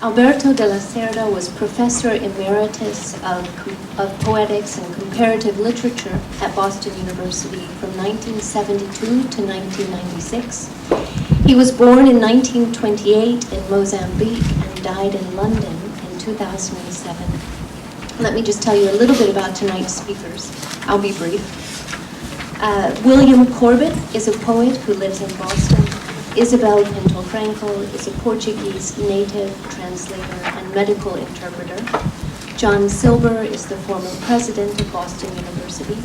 Alberto de Lacerda was Professor Emeritus of Poetics and Comparative Literature at Boston University from 1972 to 1996. He was born in 1928 in Mozambique and died in London in 2007. Let me just tell you a little bit about tonight's speakers. I'll be brief. William Corbett is a poet who lives in Boston. Isabel Pinto-Franco is a Portuguese native translator and medical interpreter. John Silber is the former president of Boston University.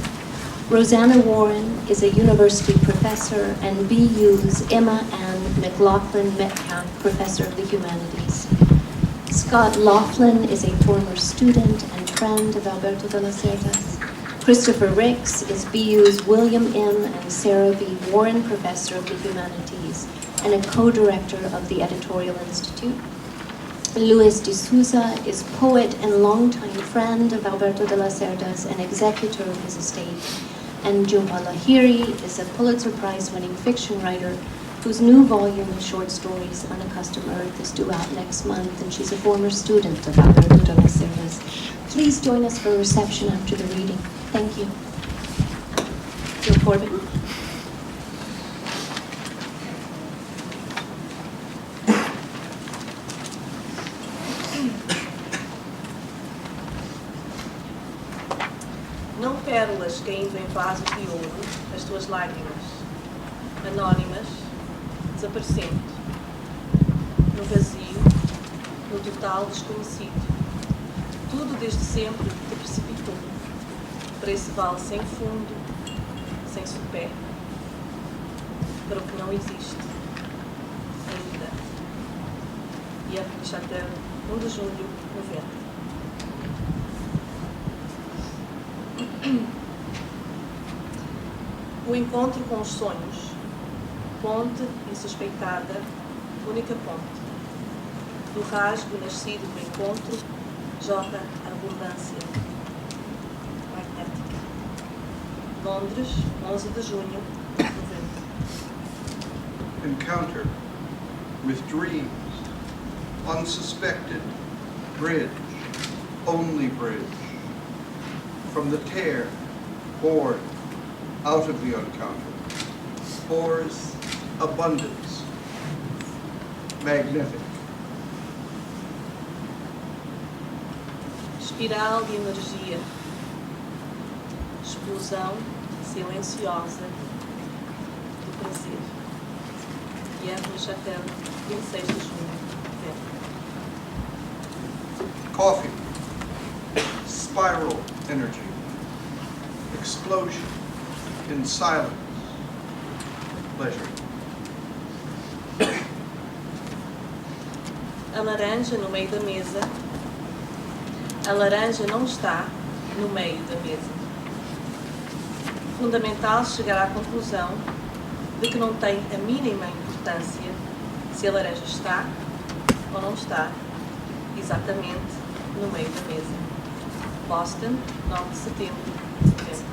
Rosanna Warren is a university professor and BU's Emma Ann McLaughlin Metcalf Professor of the Humanities. Scott Laughlin is a former student and friend of Alberto de Lacerda's. Christopher Ricks is BU's William M. and Sarah B. Warren Professor of the Humanities and a co-director of the Editorial Institute. Luis de Souza is poet and longtime friend of Alberto de Lacerda's and executor of his estate. And Jhumpa Lahiri is a Pulitzer Prize winning fiction writer whose new volume of short stories, Unaccustomed Earth, is due out next month, and she's a former student of Alberto de Lacerda's. Please join us for a reception after the reading. Thank you. Bill Corbett. Não pérolas caindo em vasos de ouro, as tuas lágrimas, anónimas, desaparecendo, no vazio, no total desconhecido. Tudo desde sempre te precipitou para esse vale sem fundo, sem sopé, para o que não existe ainda. E a Chateau, 1 de julho, 90. O encontro com os sonhos, ponte insuspeitada, única ponte. Do rasgo nascido do encontro, jorra a abundância magnética. Londres, 11 de junho, 90. Encounter with dreams, unsuspected, bridge, only bridge. From the tear, born out of the encounter, pours abundance, magnetic. Espiral de energia, explosão silenciosa do prazer. Pierre Chatel, 26 de junho, 90. Coffee, spiral energy, explosion in silence, pleasure. A laranja no meio da mesa. A laranja não está no meio da mesa. Fundamental chegar à conclusão de que não tem a mínima importância se a laranja está ou não está exatamente no meio da mesa. Boston, 9 de setembro, 70.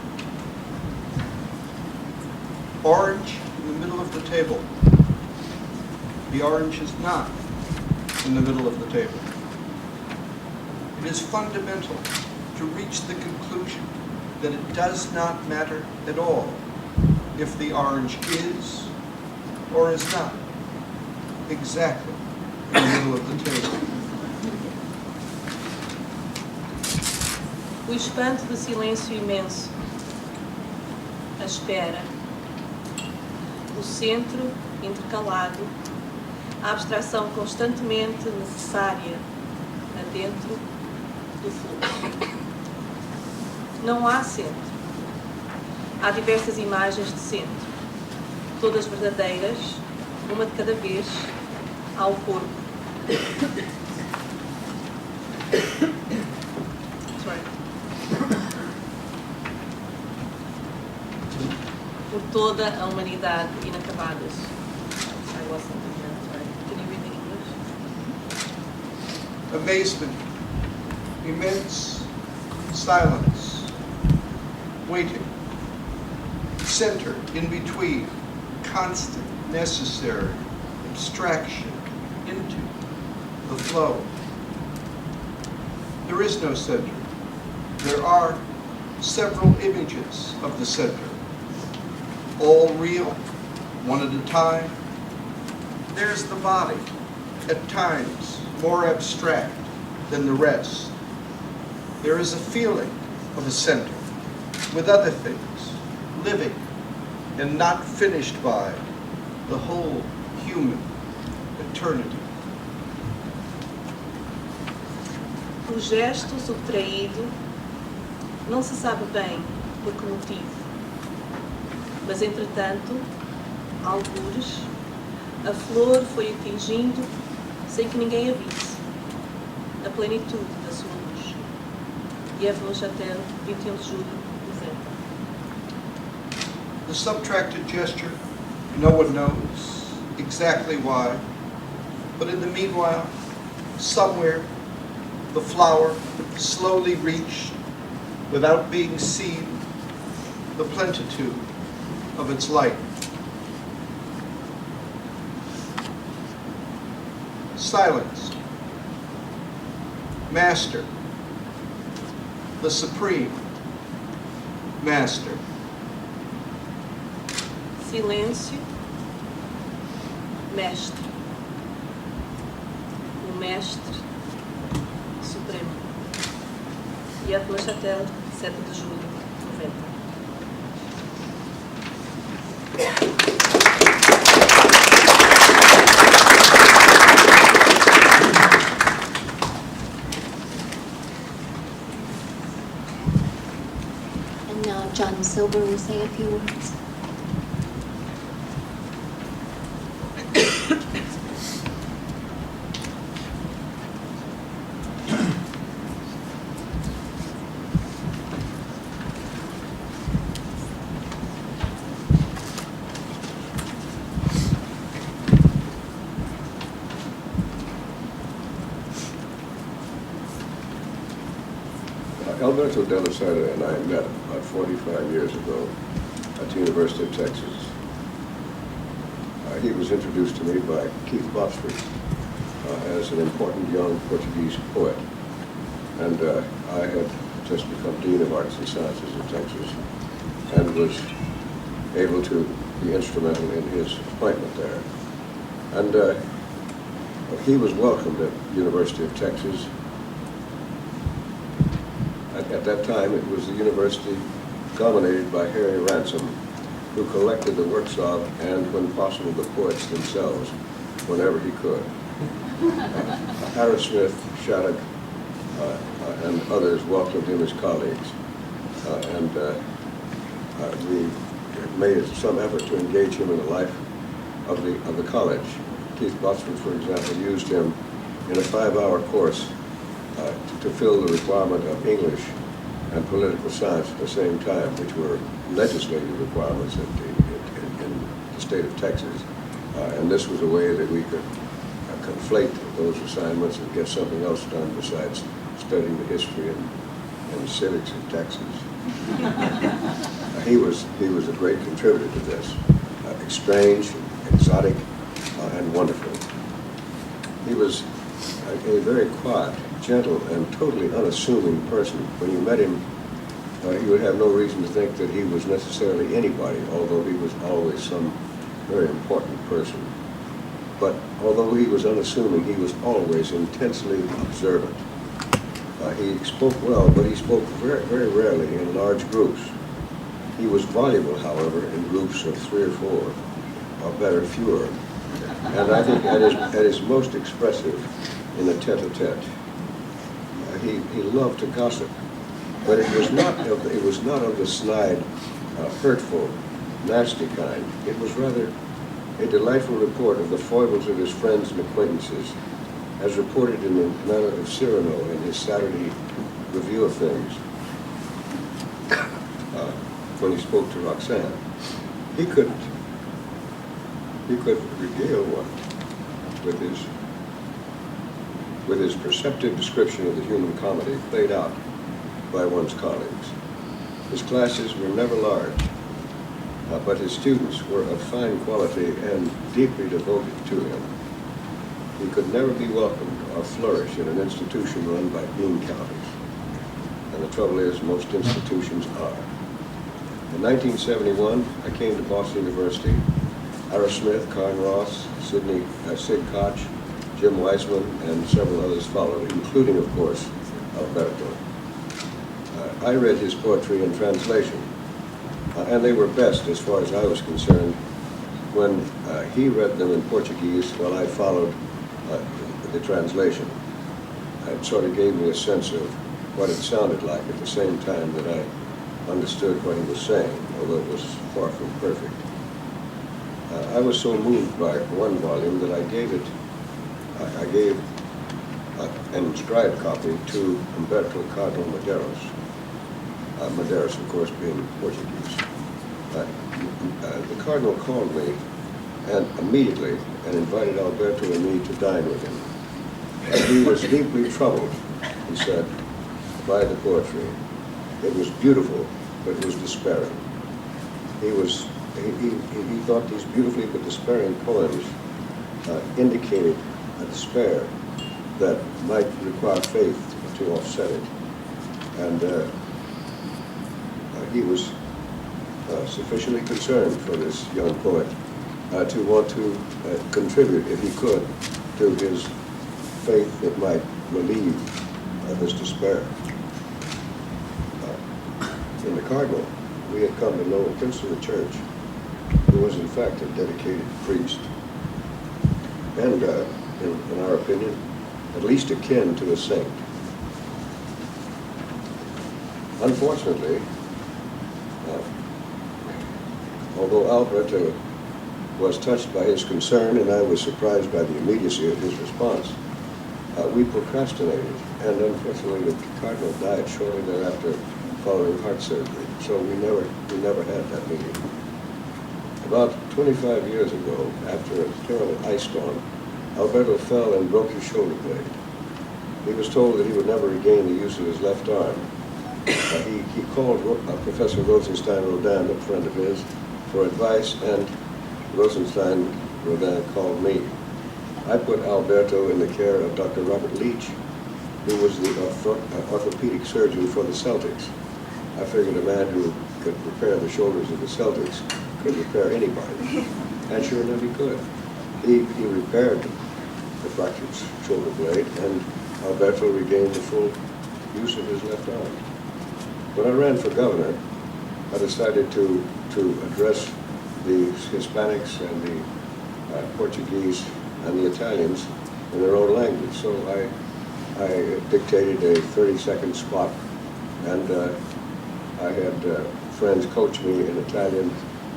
Orange in the middle of the table. The orange is not in the middle of the table. It is fundamental to reach the conclusion that it does not matter at all if the orange is or is not exactly in the middle of the table. O espanto do silêncio imenso, a espera, o centro intercalado, a abstração constantemente necessária adentro do fluxo. Não há centro. Há diversas imagens de centro, todas verdadeiras, uma de cada vez, ao corpo. Por toda a humanidade inacabadas. I wasn't sorry. Can you read the English? Amazement, immense silence, waiting, center in between, constant, necessary, abstraction into the flow. There is no center. There are several images of the center, all real, one at a time. There's the body, at times more abstract than the rest. There is a feeling of a center, with other things, living and not finished by the whole human eternity. O gesto subtraído não se sabe bem por que motivo, mas entretanto, algures, a flor foi atingindo, sem que ninguém avise, a plenitude da sua luz. E Evlos até 21 de julho de 90. The subtracted gesture, no one knows exactly why, but in the meanwhile, somewhere, the flower slowly reached, without being seen, the plenitude of its light. Silence. Master. The Supreme Master. Silêncio, mestre. O mestre supremo. Yad Neuchâtel, 7 de julho de 90. And now John Silber will say a few words. Alberto de Lacerda and I met about 45 years ago at the University of Texas. He was introduced to me by Keith Botsford as an important young Portuguese poet. And I had just become Dean of Arts and Sciences in Texas and was able to be instrumental in his appointment there. And he was welcomed at the University of Texas. At that time, it was the university dominated by Harry Ransom, who collected the works of, and when possible, the poets themselves, whenever he could. Harris Smith, Shattuck, and others welcomed him as colleagues. And we made some effort to engage him in the life of the college. Keith Botsford, for example, used him in a 5-hour course to fill the requirement of English and political science at the same time, which were legislative requirements in the state of Texas. And this was a way that we could conflate those assignments and get something else done besides studying the history and civics of Texas. He was a great contributor to this, strange, exotic, and wonderful. He was a very quiet, gentle, and totally unassuming person. When you met him, you would have no reason to think that he was necessarily anybody, although he was always some very important person. But although he was unassuming, he was always intensely observant. He spoke well, but he spoke very, very rarely in large groups. He was voluble, however, in groups of 3 or 4, or better, fewer. And I think at his most expressive in a tete-a-tete. He loved to gossip, but it was not of the snide, hurtful, nasty kind. It was rather a delightful report of the foibles of his friends and acquaintances, as reported in the manner of Cyrano in his Saturday Review of Things, when he spoke to Roxanne. He could regale one with his perceptive description of the human comedy played out by one's colleagues. His classes were never large, but his students were of fine quality and deeply devoted to him. he could never be welcomed or flourish in an institution run by bean counters. And the trouble is, most institutions are. In 1971, I came to Boston University. Ira Smith, Carn Ross, Sid Koch, Jim Weissman, and several others followed, including, of course, Alberto. I read his poetry in translation, and they were best, as far as I was concerned, when he read them in Portuguese while I followed the translation. It sort of gave me a sense of what it sounded like at the same time that I understood what he was saying, although it was far from perfect. I was so moved by one volume that I gave an inscribed copy to Humberto Cardinal Medeiros. Medeiros, of course, being Portuguese. The Cardinal called me immediately and invited Alberto and me to dine with him. He was deeply troubled, he said, by the poetry. It was beautiful, but it was despairing. He thought these beautifully but despairing poems indicated a despair that might require faith to offset it. And he was sufficiently concerned for this young poet to want to contribute, if he could, to his faith that might relieve this despair. In the Cardinal, we had come to know a prince of the church who was in fact a dedicated priest, and in our opinion, at least akin to a saint. Unfortunately, although Alberto was touched by his concern and I was surprised by the immediacy of his response, we procrastinated, and unfortunately the Cardinal died shortly thereafter following heart surgery, so we never had that meeting. About 25 years ago, after a terrible ice storm, Alberto fell and broke his shoulder blade. He was told that he would never regain the use of his left arm. He called Professor Rosenstein-Rodin, a friend of his, for advice, and Rosenstein-Rodin called me. I put Alberto in the care of Dr. Robert Leach, who was the orthopedic surgeon for the Celtics. I figured a man who could repair the shoulders of the Celtics could repair anybody. And sure enough, he could. He repaired the fractured shoulder blade, and Alberto regained the full use of his left arm. When I ran for governor, I decided to address the Hispanics and the Portuguese and the Italians in their own language. So I dictated a 30-second spot, and I had friends coach me in Italian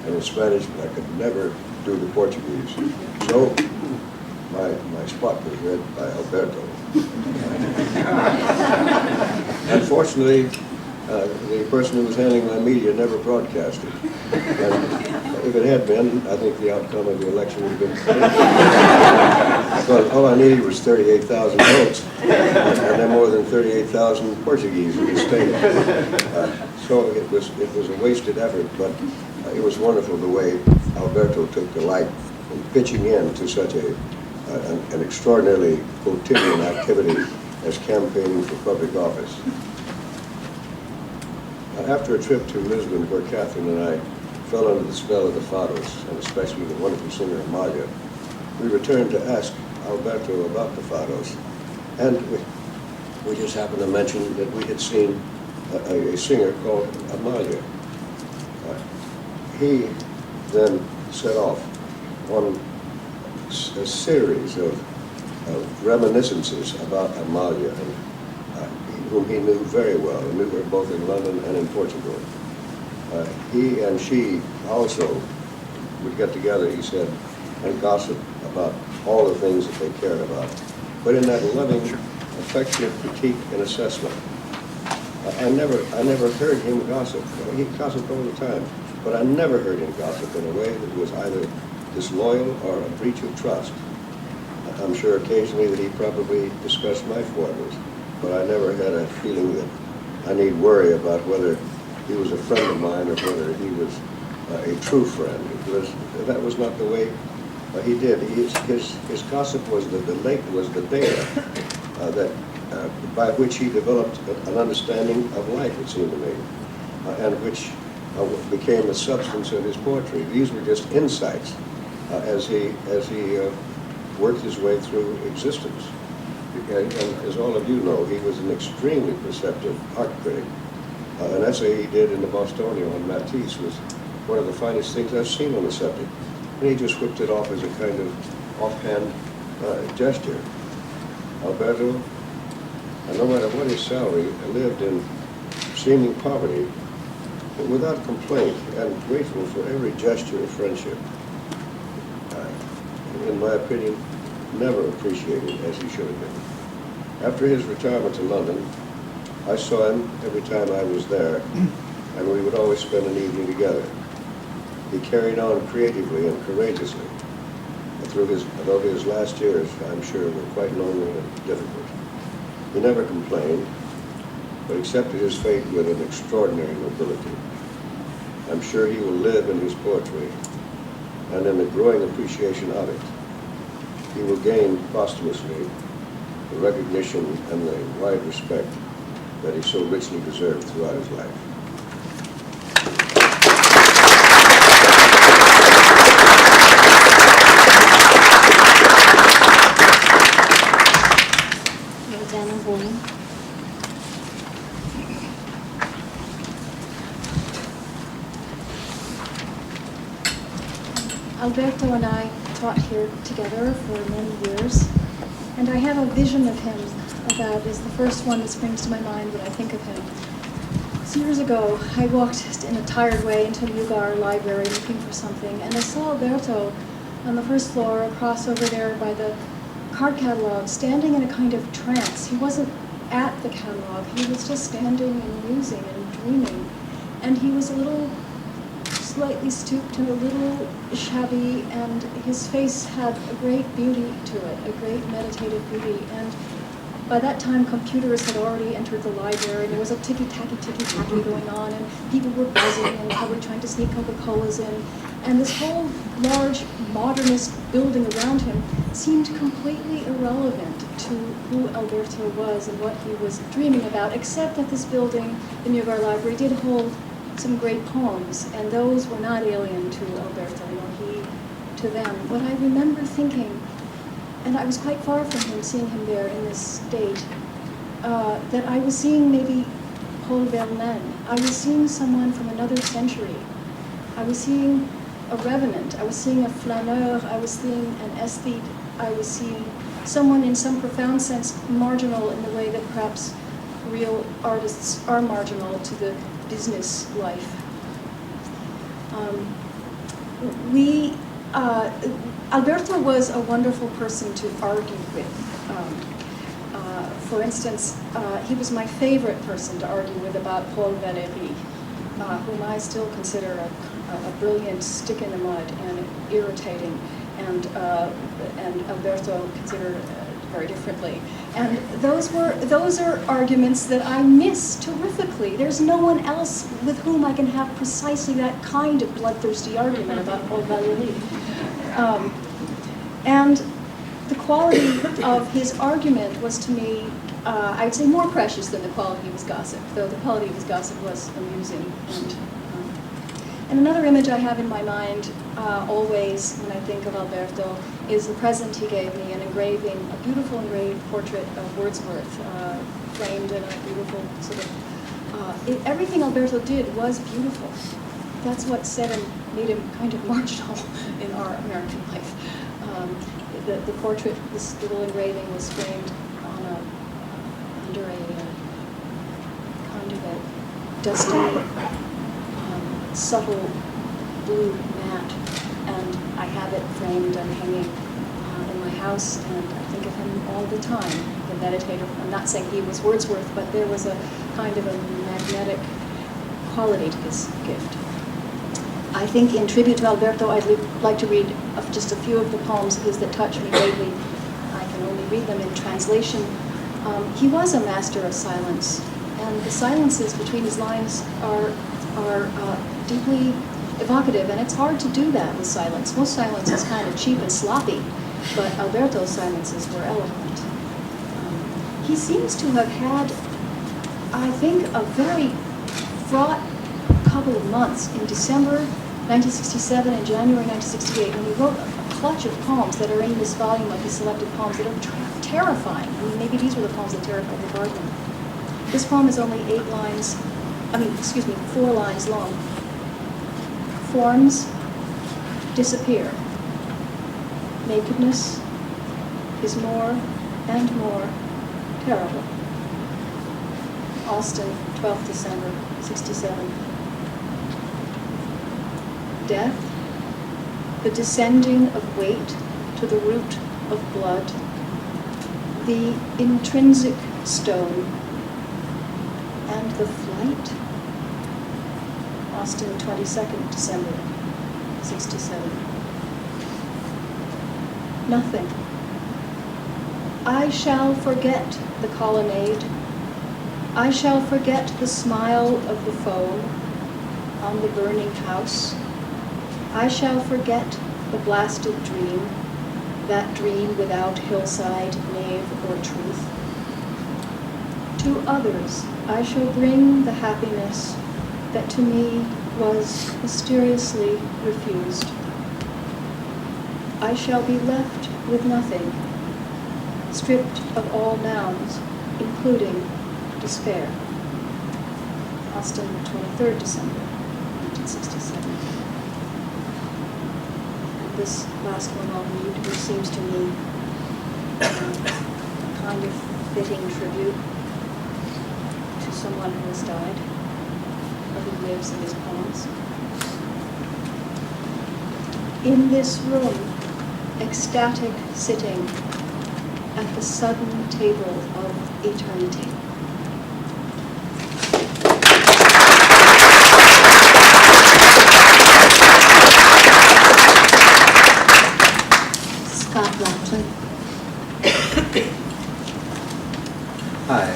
and in Spanish, but I could never do the Portuguese. So my spot was read by Alberto. Unfortunately, the person who was handling my media never broadcast it. And if it had been, I think the outcome of the election would have been different. But all I needed was 38,000 votes, and there are more than 38,000 Portuguese in the state. So it was a wasted effort, but it was wonderful the way Alberto took delight in pitching in to such an extraordinarily quotidian activity as campaigning for public office. After a trip to Lisbon, where Catherine and I fell under the spell of the fados, and especially the wonderful singer Amalia, we returned to ask Alberto about the fados, and we just happened to mention that we had seen a singer called Amalia. He then set off on a series of reminiscences about Amalia, whom he knew very well. He knew her both in London and in Portugal. He and she also would get together, he said, and gossip about all the things that they cared about, but in that loving, affectionate critique and assessment. I never heard him gossip. He gossiped all the time, but I never heard him gossip in a way that was either disloyal or a breach of trust. I'm sure occasionally that he probably discussed my foibles, but I never had a feeling that I need worry about whether he was a friend of mine or whether he was a true friend. That was not the way He did. His gossip was the data that by which he developed an understanding of life, it seemed to me, and which became the substance of his poetry. These were just insights as he worked his way through existence. And as all of you know, he was an extremely perceptive art critic. An essay he did in the Bostonian on Matisse was one of the finest things I've seen on the subject. And he just whipped it off as a kind of offhand gesture. Alberto, no matter what his salary, lived in seeming poverty, but without complaint and grateful for every gesture of friendship. In my opinion, never appreciated as he should have been. After his retirement to London, I saw him every time I was there, and we would always spend an evening together. He carried on creatively and courageously, although his last years, I'm sure, were quite lonely and difficult. He never complained, but accepted his fate with an extraordinary nobility. I'm sure he will live in his poetry and in the growing appreciation of it. He will gain posthumously the recognition and the wide respect that he so richly deserved throughout his life. Alberto and I taught here together for many years, and I have a vision of him that is the first one that springs to my mind when I think of him. So years ago, I walked in a tired way into the Ugar library looking for something, and I saw Alberto on the first floor across over there by the card catalog, standing in a kind of trance. He wasn't at the catalog, he was just standing and musing and dreaming, and he was a little slightly stooped and a little shabby, and his face had a great beauty to it, a great meditative beauty. And by that time, computers had already entered the library, and there was a ticky-tacky going on, and people were buzzing and probably trying to sneak Coca-Colas in. And this whole large modernist building around him seemed completely irrelevant to who Alberto was and what he was dreaming about, except that this building, the Ugar Library, did hold some great poems, and those were not alien to Alberto, nor he to them. What I remember thinking, and I was quite far from him, seeing him there in this state, that I was seeing maybe Paul Verlaine. I was seeing someone from another century. I was seeing a revenant. I was seeing a flaneur. I was seeing an aesthete. I was seeing someone in some profound sense marginal in the way that perhaps real artists are marginal to the business life. Alberto was a wonderful person to argue with. For instance, he was my favorite person to argue with about Paul Valéry, whom I still consider a brilliant stick in the mud and irritating, and Alberto considered very differently. And those are arguments that I miss terrifically. There's no one else with whom I can have precisely that kind of bloodthirsty argument about Paul Valéry. And the quality of his argument was to me, I'd say, more precious than the quality of his gossip, though the quality of his gossip was amusing. And another image I have in my mind always when I think of Alberto is the present he gave me, an engraving, a beautiful engraved portrait of Wordsworth, framed in a beautiful sort of, everything Alberto did was beautiful. That's what set him, made him kind of marginal in our American life. The portrait, this little engraving, was framed on under a kind of a dusty, subtle blue mat, and I have it framed and hanging in my house, and I think of him all the time, the meditator. I'm not saying he was Wordsworth, but there was a kind of a magnetic quality to this gift. I think in tribute to Alberto, I'd like to read just a few of the poems of his that touch me lately. I can only read them in translation. He was a master of silence, and the silences between his lines are deeply evocative, and it's hard to do that with silence. Most silence is kind of cheap and sloppy, but Alberto's silences were eloquent. He seems to have had, I think, a very fraught couple of months in December 1967 and January 1968 when he wrote a clutch of poems that are in this volume of his selected poems that are terrifying. I mean, maybe these were the poems that terrified the gardener. This poem is only 4 lines long. Forms disappear. Nakedness is more and more terrible. Austin, 12th December, 67. Death, the descending of weight to the root of blood, the intrinsic stone, and the flight. Austin, 22nd December, 67. Nothing. I shall forget the colonnade. I shall forget the smile of the foe on the burning house. I shall forget the blasted dream, that dream without hillside, nave, or truth. To others, I shall bring the happiness that to me was mysteriously refused. I shall be left with nothing, stripped of all nouns, including despair. Austin, 23rd December, 1967. And this last one I'll read, which seems to me a kind of fitting tribute to someone who has died, or who lives in his poems. In this room, ecstatic sitting at the sudden table of eternity. Hi.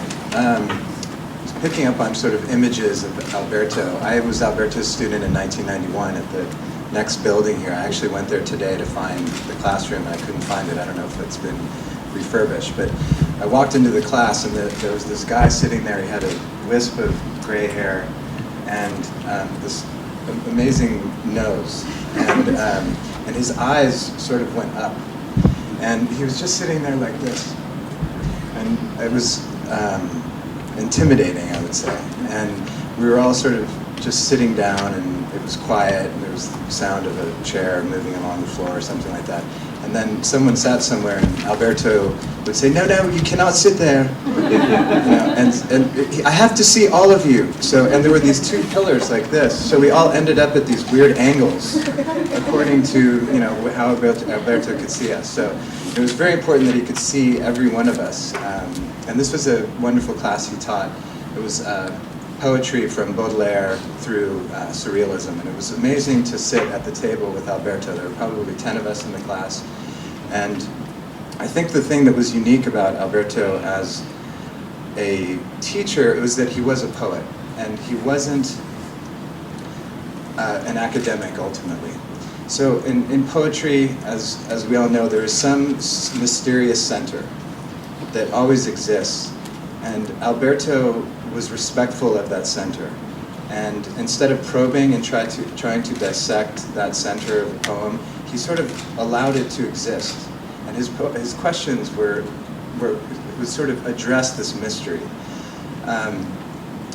Picking up on sort of images of Alberto. I was Alberto's student in 1991 at the next building here. I actually went there today to find the classroom, and I couldn't find it. I don't know if it's been refurbished, but I walked into the class, and there was this guy sitting there. He had a wisp of gray hair and this amazing nose, and his eyes sort of went up. And he was just sitting there like this. And it was intimidating, I would say. And we were all sort of just sitting down, and it was quiet, and there was the sound of a chair moving along the floor or something like that. And then someone sat somewhere, and Alberto would say, no, you cannot sit there. And I have to see all of you. So, and there were these two pillars like this. So we all ended up at these weird angles, according to how Alberto could see us. So it was very important that he could see every one of us. And this was a wonderful class he taught. It was poetry from Baudelaire through surrealism. And it was amazing to sit at the table with Alberto. There were probably 10 of us in the class. And I think the thing that was unique about Alberto as a teacher was that he was a poet. And he wasn't an academic, ultimately. So in poetry, as we all know, there is some mysterious center that always exists. And Alberto was respectful of that center. And instead of probing and trying to dissect that center of the poem, he sort of allowed it to exist. And his questions would sort of address this mystery.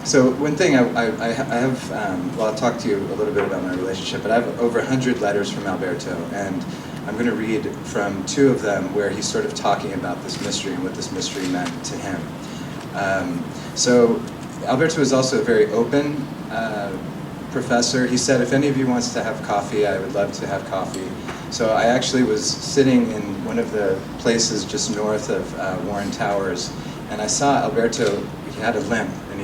So one thing I have, I'll talk to you a little bit about my relationship, but I have over 100 letters from Alberto, and I'm going to read from 2 of them where he's sort of talking about this mystery and what this mystery meant to him. So Alberto was also a very open professor. He said, if any of you wants to have coffee, I would love to have coffee. So I actually was sitting in one of the places just north of Warren Towers, and I saw Alberto. He had a limp, and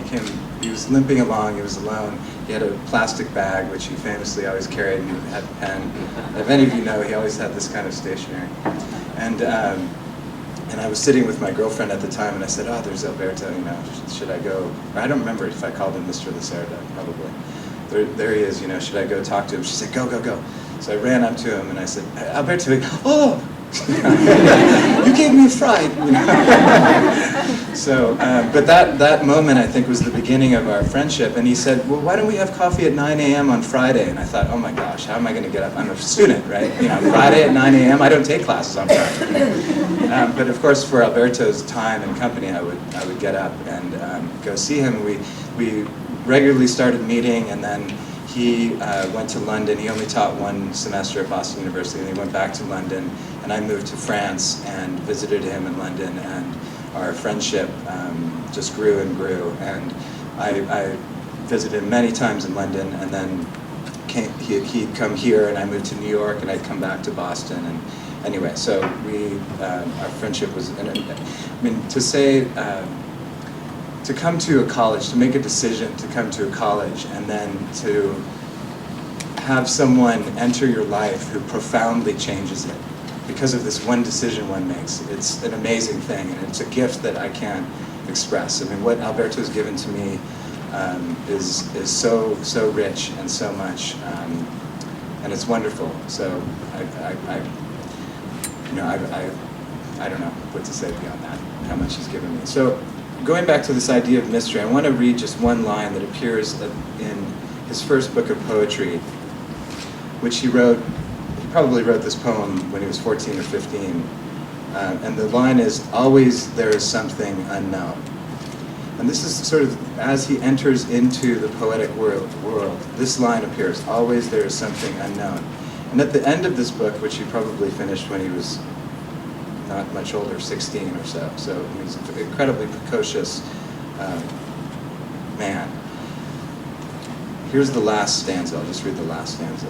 he was limping along. He was alone. He had a plastic bag, which he famously always carried, and he had a pen. If any of you know, he always had this kind of stationery. And I was sitting with my girlfriend at the time, and I said, oh, there's Alberto, should I go? Or I don't remember if I called him Mr. Lacerda, probably. there he is, should I go talk to him? She said, go, go, go. So I ran up to him and I said, Alberto, oh, you gave me a fright. So, but that moment I think was the beginning of our friendship. And he said, well, why don't we have coffee at 9 a.m. on Friday? And I thought, oh my gosh, how am I going to get up? I'm a student, right? Friday at 9 a.m. I don't take classes on Friday. But of course, for Alberto's time and company, I would get up and go see him. We regularly started meeting, and then he went to London. He only taught one semester at Boston University, and he went back to London. And I moved to France and visited him in London, and our friendship just grew and grew. And I visited him many times in London, and then he'd come here, and I moved to New York, and I'd come back to Boston. And anyway, so our friendship was, to say, to come to a college, to make a decision to come to a college, and then to have someone enter your life who profoundly changes it because of this one decision one makes, it's an amazing thing, and it's a gift that I can't express. What Alberto's given to me is so rich and so much, and it's wonderful. So I don't know what to say beyond that, how much he's given me. So going back to this idea of mystery, I want to read just one line that appears in his first book of poetry, which he wrote. He probably wrote this poem when he was 14 or 15. And the line is, always there is something unknown. And this is sort of, as he enters into the poetic world, this line appears, always there is something unknown. And at the end of this book, which he probably finished when he was not much older, 16 or so. So he was an incredibly precocious man. Here's the last stanza. I'll just read the last stanza.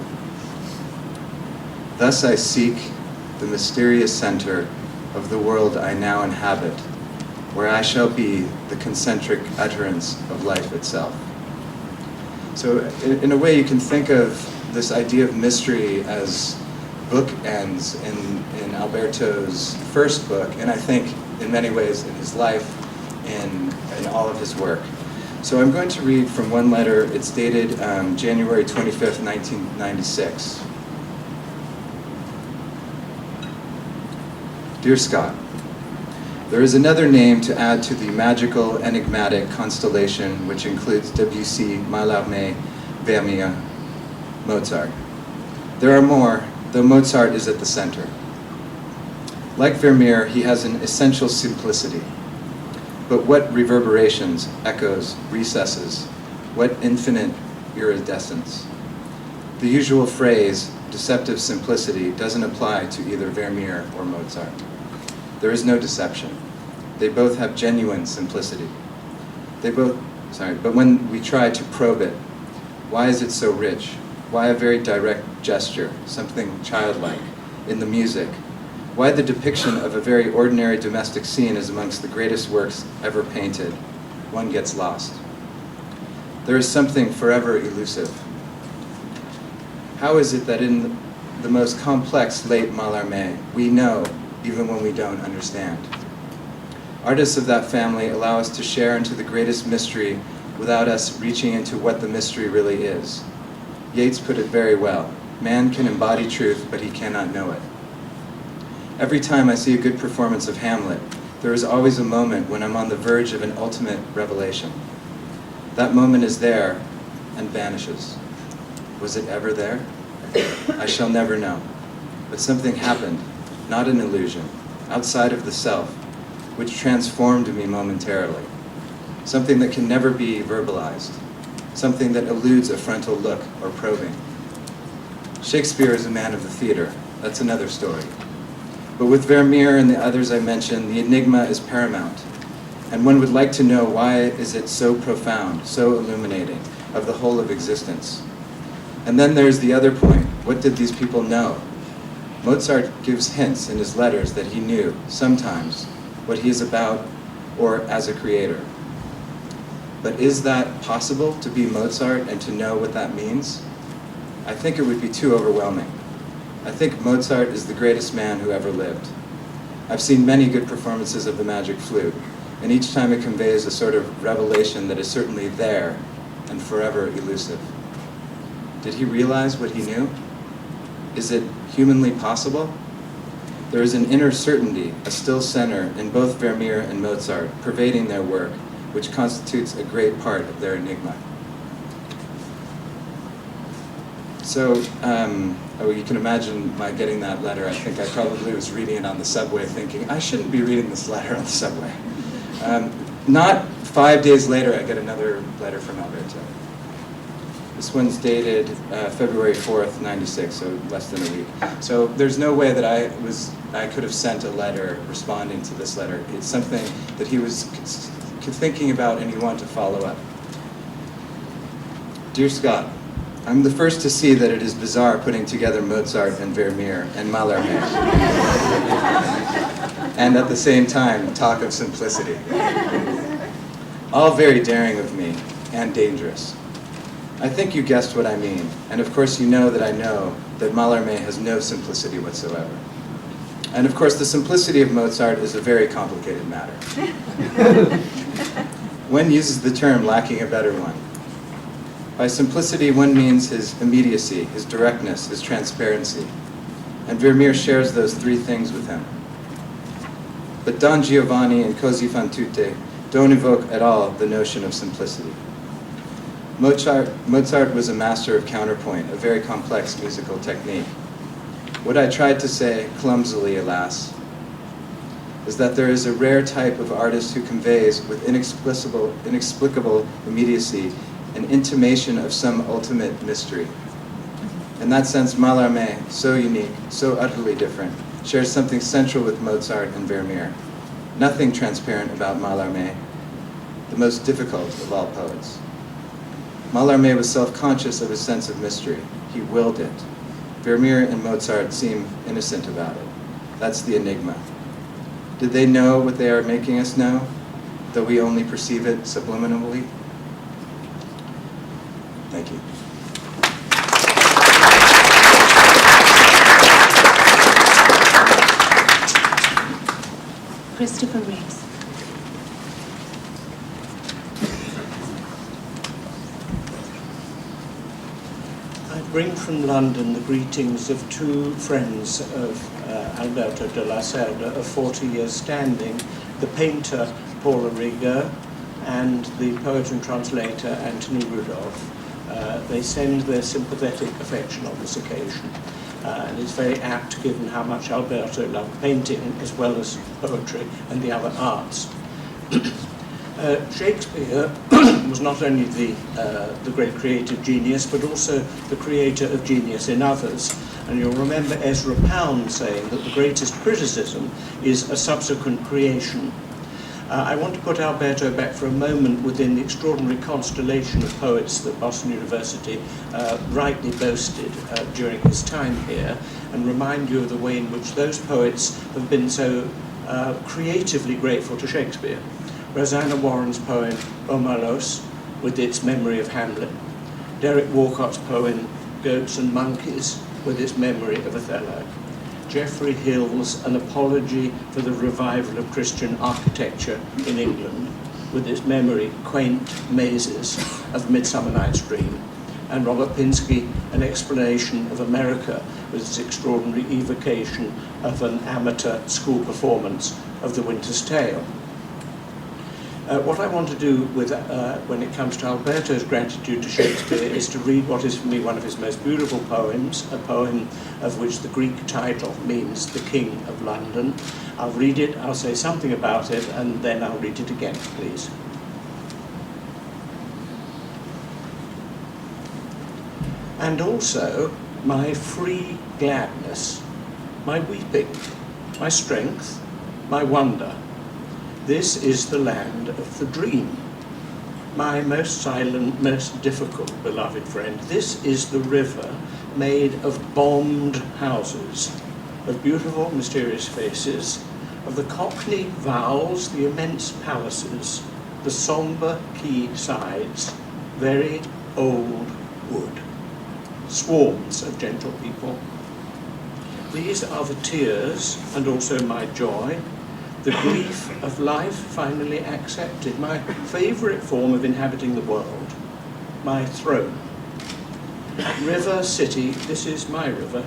Thus I seek the mysterious center of the world I now inhabit, where I shall be the concentric utterance of life itself. So in a way you can think of this idea of mystery as bookends in Alberto's first book, and I think in many ways in his life, in all of his work. So I'm going to read from one letter. It's dated January 25th, 1996. Dear Scott, there is another name to add to the magical, enigmatic constellation which includes Debussy, Mallarmé, Vermeer, Mozart. There are more, though Mozart is at the center. Like Vermeer, he has an essential simplicity. But what reverberations, echoes, recesses, what infinite iridescence. The usual phrase, deceptive simplicity, doesn't apply to either Vermeer or Mozart. There is no deception. They both have genuine simplicity. But when we try to probe it, why is it so rich? Why a very direct gesture, something childlike, in the music? Why the depiction of a very ordinary domestic scene is amongst the greatest works ever painted? One gets lost. There is something forever elusive. How is it that in the most complex late Mallarmé, we know even when we don't understand? Artists of that family allow us to share into the greatest mystery without us reaching into what the mystery really is. Yeats put it very well. Man can embody truth, but he cannot know it. Every time I see a good performance of Hamlet, there is always a moment when I'm on the verge of an ultimate revelation. That moment is there and vanishes. Was it ever there? I shall never know. But something happened, not an illusion, outside of the self, which transformed me momentarily. Something that can never be verbalized. Something that eludes a frontal look or probing. Shakespeare is a man of the theater. That's another story. But with Vermeer and the others I mentioned, the enigma is paramount. And one would like to know, why is it so profound, so illuminating, of the whole of existence? And then there's the other point. What did these people know? Mozart gives hints in his letters that he knew, sometimes, what he is about or as a creator. But is that possible, to be Mozart and to know what that means? I think it would be too overwhelming. I think Mozart is the greatest man who ever lived. I've seen many good performances of the magic flute, and each time it conveys a sort of revelation that is certainly there and forever elusive. Did he realize what he knew? Is it humanly possible? There is an inner certainty, a still center in both Vermeer and Mozart, pervading their work, which constitutes a great part of their enigma. So, you can imagine my getting that letter. I think I probably was reading it on the subway thinking, I shouldn't be reading this letter on the subway. Not 5 days later, I get another letter from Alberto. This one's dated February 4th, 96, so less than a week. So there's no way that I could have sent a letter responding to this letter. It's something that he was thinking about and he wanted to follow up. Dear Scott, I'm the first to see that it is bizarre putting together Mozart and Vermeer and Mallarmé. And at the same time, talk of simplicity. All very daring of me and dangerous. I think you guessed what I mean, and of course you know that Mallarmé has no simplicity whatsoever. And of course the simplicity of Mozart is a very complicated matter. One uses the term lacking a better one. By simplicity one means his immediacy, his directness, his transparency. And Vermeer shares those three things with him. But Don Giovanni and Così fan tutte don't evoke at all the notion of simplicity. Mozart was a master of counterpoint, a very complex musical technique. What I tried to say, clumsily alas, is that there is a rare type of artist who conveys with inexplicable immediacy an intimation of some ultimate mystery. In that sense, Mallarmé, so unique, so utterly different, shares something central with Mozart and Vermeer. Nothing transparent about Mallarmé, the most difficult of all poets. Mallarmé was self-conscious of his sense of mystery. He willed it. Vermeer and Mozart seem innocent about it. That's the enigma. Did they know what they are making us know, though we only perceive it subliminally? Thank you. Christopher Reeves. I bring from London the greetings of two friends of Alberto de Lacerda of 40 years standing, the painter Paula Riga and the poet and translator Anthony Rudolph. They send their sympathetic affection on this occasion. And it's very apt given how much Alberto loved painting as well as poetry and the other arts. Shakespeare was not only the great creative genius, but also the creator of genius in others. And you'll remember Ezra Pound saying that the greatest criticism is a subsequent creation. I want to put Alberto back for a moment within the extraordinary constellation of poets that Boston University rightly boasted during his time here, and remind you of the way in which those poets have been so creatively grateful to Shakespeare. Rosanna Warren's poem Omelos, with its memory of Hamlet. Derek Walcott's poem Goats and Monkeys, with its memory of Othello. Geoffrey Hill's An Apology for the Revival of Christian Architecture in England, with its memory quaint mazes of Midsummer Night's Dream. And Robert Pinsky, An Explanation of America, with its extraordinary evocation of an amateur school performance of The Winter's Tale. What I want to do with, when it comes to Alberto's gratitude to Shakespeare is to read what is for me one of his most beautiful poems, a poem of which the Greek title means the King of London. I'll read it, I'll say something about it, and then I'll read it again, please. And also my free gladness, my weeping, my strength, my wonder. This is the land of the dream. My most silent, most difficult beloved friend, this is the river made of bombed houses, of beautiful, mysterious faces, of the Cockney vowels, the immense palaces, the sombre quay sides, very old wood, swarms of gentle people. These are the tears and also my joy, the grief of life finally accepted, my favorite form of inhabiting the world, my throne. River, city, this is my river.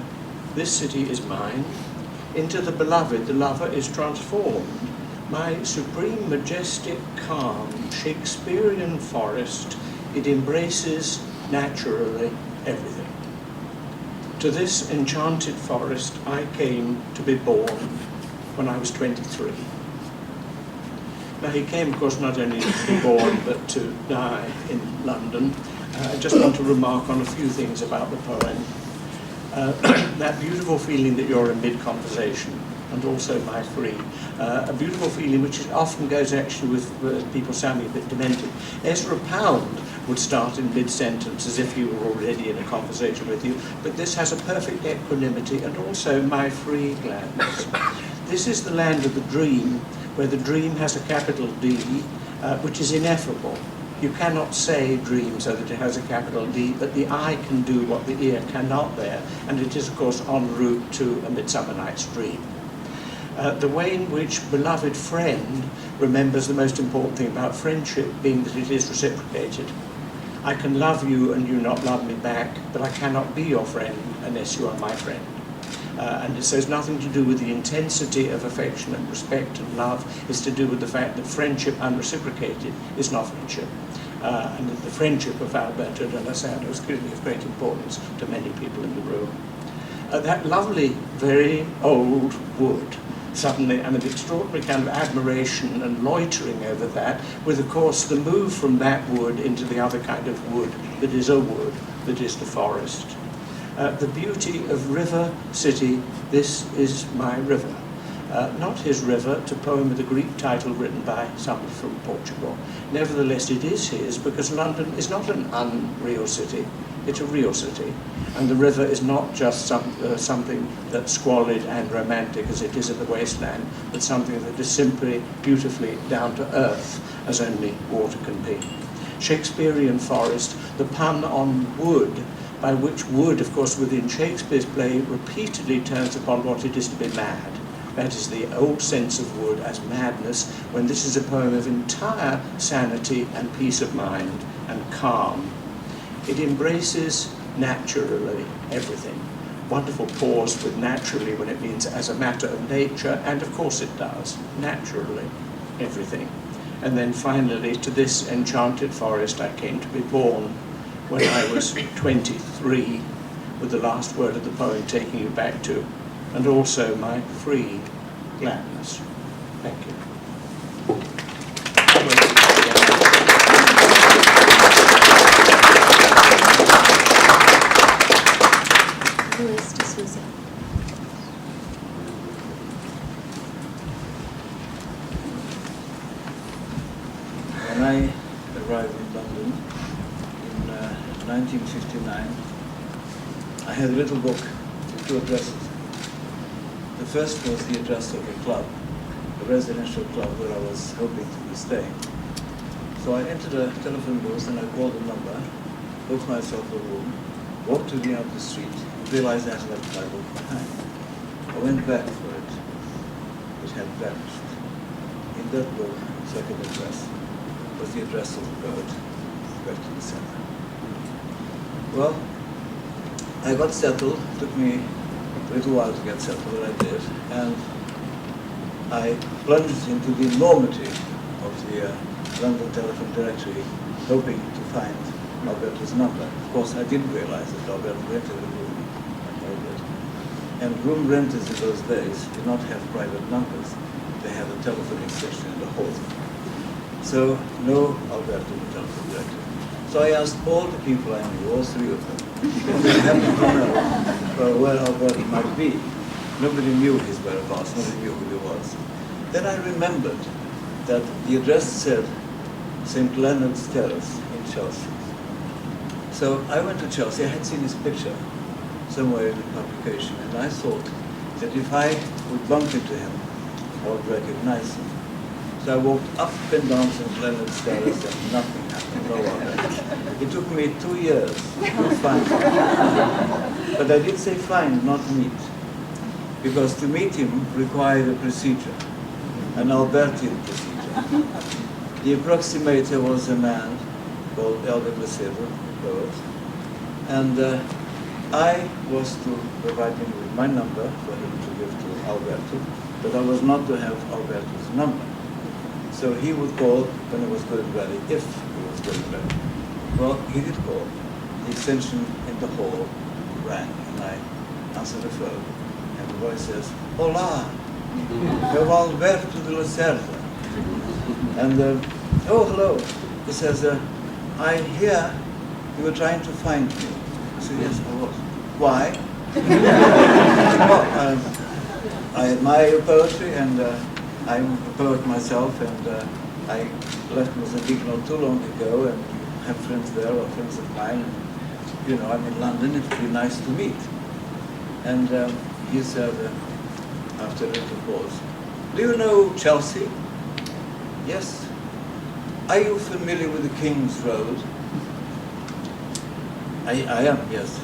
This city is mine. Into the beloved, the lover is transformed. My supreme, majestic, calm, Shakespearean forest, it embraces naturally everything. To this enchanted forest I came to be born when I was 23. Now he came, of course, not only to be born, but to die in London. I just want to remark on a few things about the poem. That beautiful feeling that you're in mid-conversation, and also my free. A beautiful feeling which often goes actually with people sounding a bit demented. Ezra Pound would start in mid-sentence as if he were already in a conversation with you, but this has a perfect equanimity, and also my free gladness. This is the land of the dream, where the dream has a capital D, which is ineffable. You cannot say dream so that it has a capital D, but the eye can do what the ear cannot there, and it is, of course, en route to A Midsummer Night's Dream. The way in which beloved friend remembers the most important thing about friendship being that it is reciprocated. I can love you and you not love me back, but I cannot be your friend unless you are my friend. And it says nothing to do with the intensity of affection and respect and love. It's to do with the fact that friendship unreciprocated is not friendship. And that the friendship of Alberto de Lacerda is clearly of great importance to many people in the room. That lovely, very old wood, suddenly, and an extraordinary kind of admiration and loitering over that, with, of course, the move from that wood into the other kind of wood that is a wood, that is the forest. The beauty of river, city, this is my river. Not his river, to a poem with a Greek title written by somebody from Portugal. Nevertheless, it is his, because London is not an unreal city, it's a real city. And the river is not just something that's squalid and romantic as it is in the wasteland, but something that is simply, beautifully down to earth, as only water can be. Shakespearean forest, the pun on wood, by which wood, of course, within Shakespeare's play, repeatedly turns upon what it is to be mad. That is the old sense of wood as madness, when this is a poem of entire sanity and peace of mind and calm. It embraces naturally everything. Wonderful pause with naturally when it means as a matter of nature, and of course it does, naturally everything. And then finally, to this enchanted forest I came to be born when I was 23, with the last word of the poem taking you back to, and also my free gladness. Thank you. Louis de Souza. When I arrived in London in 1959, I had a little book with 2 addresses. The first was the address of a club, a residential club where I was hoping to be staying. So I entered a telephone booth and I called the number, booked myself a room, walked to the end of the street, and realized I had left my book behind. I went back for it. It had vanished. In that book, second address, was the address of the poet, Alberto de Lacerda. Well, I got settled. It took me a little while to get settled, but I did. And I plunged into the enormity of the London telephone directory, hoping to find Alberto's number. Of course, I didn't realize that Alberto rented a room at Albert. And room renters in those days did not have private numbers. They had a telephone extension in the hall. So, no Alberto in the telephone directory. So I asked all the people I knew, all 3 of them, if they happened to know where Alberto might be. Nobody knew his whereabouts, nobody knew who he was. Then I remembered that the address said St. Leonard's Terrace in Chelsea. So I went to Chelsea. I had seen his picture somewhere in the publication, and I thought that if I would bump into him, I would recognize him. So I walked up and down St. Leonard's Terrace and nothing happened, no one. It took me 2 years to find him. But I did say find, not meet. Because to meet him required a procedure, an Albertian procedure. The approximator was a man called Alberto de Lacerda, poet, And I was to provide him with my number for him to give to Alberto, but I was not to have Alberto's number. So he would call when it was good and ready, if it was good and ready. Well, he did call. The extension in the hall rang, and I answered the phone, and the voice says, "Hola, I'm Alberto de Lacerda." And, oh, hello. He says, I hear you were trying to find me. I said, yes, I was. Why? Well, I admire your poetry, and I'm a poet myself, and I left Mozambique not too long ago, and have friends there, or friends of mine, and, you know, I'm in London, it would be nice to meet. And he said, after a little pause, do you know Chelsea? Yes. Are you familiar with the King's Road? I am, yes.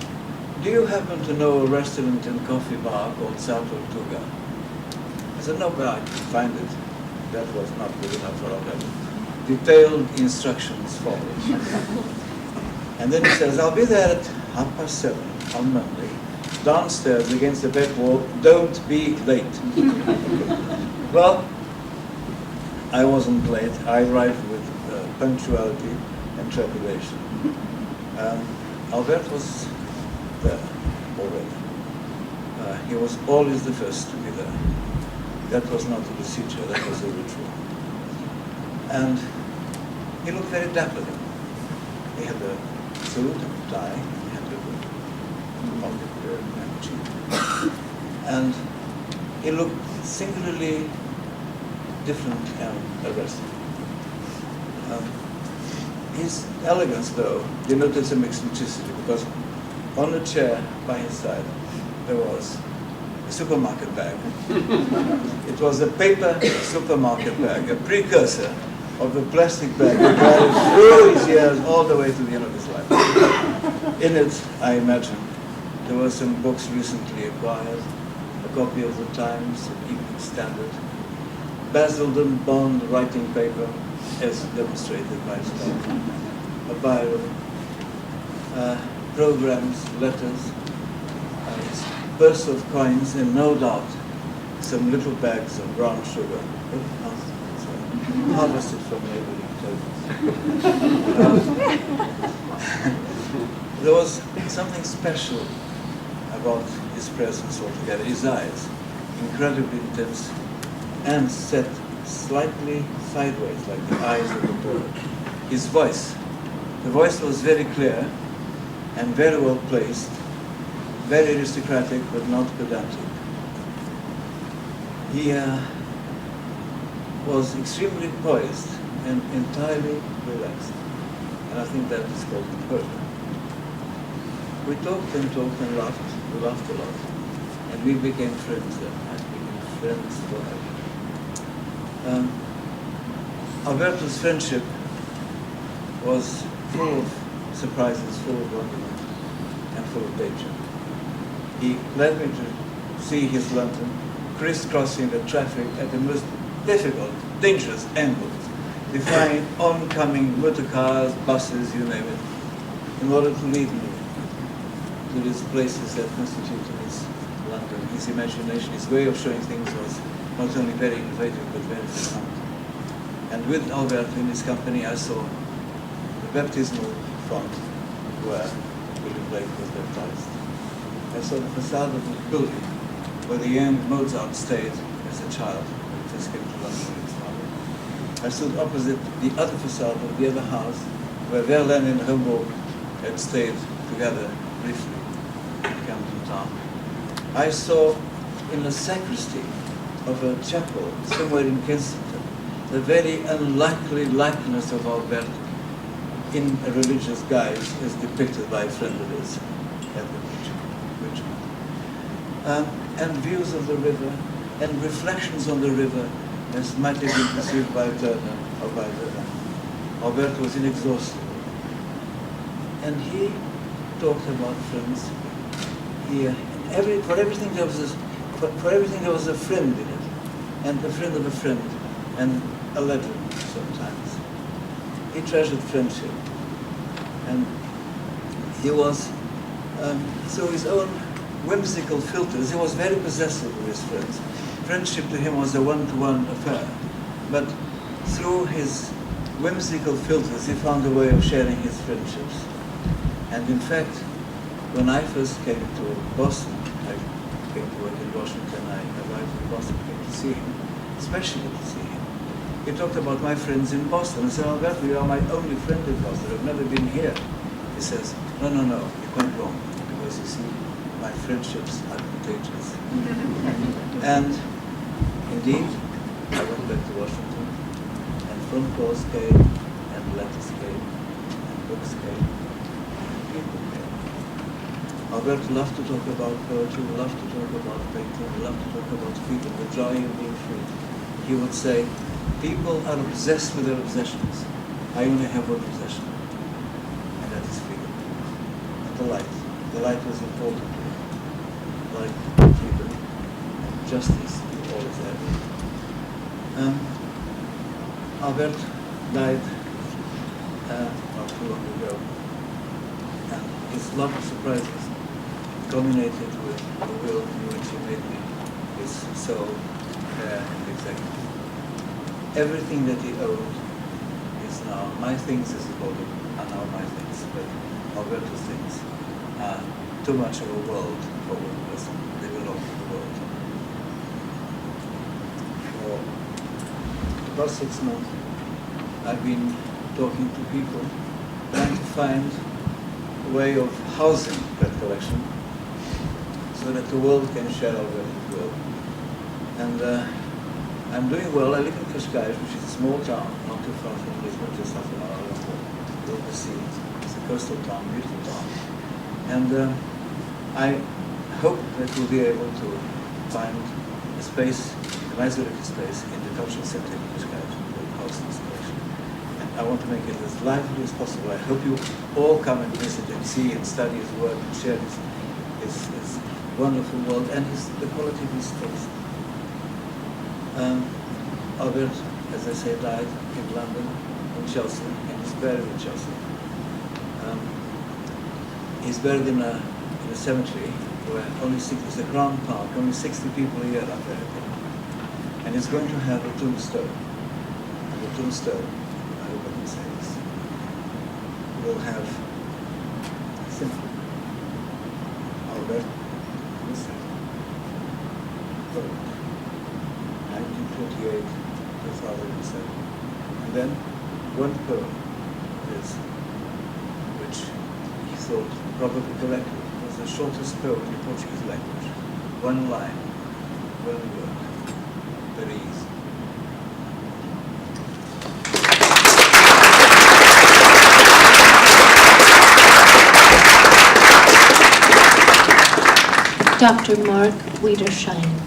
Do you happen to know a restaurant and coffee bar called Sao Tortuga? I said, no, but I can find it. That was not good enough for Alberto. Detailed instructions followed. And then he says, I'll be there at 7:30 on Monday, downstairs against the back wall. Don't be late. Well, I wasn't late. I arrived with punctuality and trepidation. Albert was there already. He was always the first to be there. That was not a procedure, that was a ritual. And he looked very dapper. He had a suit and a tie, he had a pocket handkerchief. And he looked singularly different and arresting. His elegance, though, denoted some eccentricity, because on a chair by his side there was a supermarket bag. It was a paper supermarket bag, a precursor of the plastic bag that carried through his years all the way to the end of his life. In it, I imagine, there were some books recently acquired, a copy of the Times, an Evening Standard, Basildon Bond writing paper, as demonstrated by Stalin, a Bible, programs, letters, a purse of coins, and no doubt some little bags of brown sugar, harvested from neighboring tables. There was something special about his presence altogether. His eyes, incredibly intense, and set slightly sideways, like the eyes of a bird. His voice. The voice was very clear and very well placed, very aristocratic but not pedantic. He was extremely poised and entirely relaxed. And I think that is called composure. We talked and talked and laughed. We laughed a lot. And we became friends then. I became friends forever. Alberto's friendship was full of surprises, full of wonderment, and full of danger. He led me to see his London, crisscrossing the traffic at the most difficult, dangerous angles, defying oncoming motor cars, buses, you name it, in order to lead me to these places that constituted his London. His imagination, his way of showing things was not only very innovative, but very profound. And with Alberto in his company, I saw the baptismal font where William Blake was baptized. I saw the facade of the building where the young Mozart stayed as a child when he first came to London with his father. I stood opposite the other facade of the other house where Verlaine and Humboldt had stayed together briefly in Camden Town. I saw in the sacristy of a chapel somewhere in Kensington the very unlikely likeness of Alberto in a religious guise as depicted by a friend of his at the Richmond. And views of the river and reflections on the river as might have been perceived by Turner or by Verlaine. Alberto was inexhaustible. And he talked about friends. For everything there was a friend in it, and a friend of a friend, and a legend sometimes. He treasured friendship, and he was through his own whimsical filters. He was very possessive of his friends. Friendship to him was a one-to-one affair. But through his whimsical filters, he found a way of sharing his friendships. And in fact, when I first came to Boston, I came to work in Washington, I arrived in Boston, came to see him, especially to see him. He talked about my friends in Boston. I said, Alberto, you are my only friend in Boston. I've never been here. He says, no, you're quite wrong, because you see, my friendships are contagious. And indeed, I went back to Washington, and phone calls came, and letters came, and books came, and people came. Alberto loved to talk about poetry, loved to talk about painting, loved to talk about freedom, the joy of being free. He would say, people are obsessed with their obsessions. I only have one obsession, and that is freedom. And the light. The light was important to him. Like freedom and justice, he always had. Albert died not too long ago, and his love of surprises culminated with the will in which he made me his sole heir and executive. Everything that he owned is now my things, as he called them, are now my things, but Alberto's things are too much of a world for one person. They belong to the world. For about 6 months, I've been talking to people, trying to find a way of housing that collection so that the world can share Alberto's world. And I'm doing well. I live in Cascais, which is a small town, not too far from Lisbon, just half an hour over the sea. It's a coastal town, beautiful town. And I hope that we'll be able to find a space, a nice little space, in the cultural center in Cascais, the Paulson's collection. And I want to make it as lively as possible. I hope you all come and visit and see and study his work and share his wonderful world and the quality of his taste. Albert, as I say, died in London, in Chelsea, and is buried in Chelsea. He's buried in a cemetery where it's a Crown Park, only 60 people a year are buried there. And it's going to have a tombstone. And the tombstone, I hope I can say this, will have simply Albert poet. 1948, the father himself. And then one poem is, which he thought probably correctly was the shortest poem in the Portuguese language. One line, one word, very easy. Dr. Mark Wiedersheim.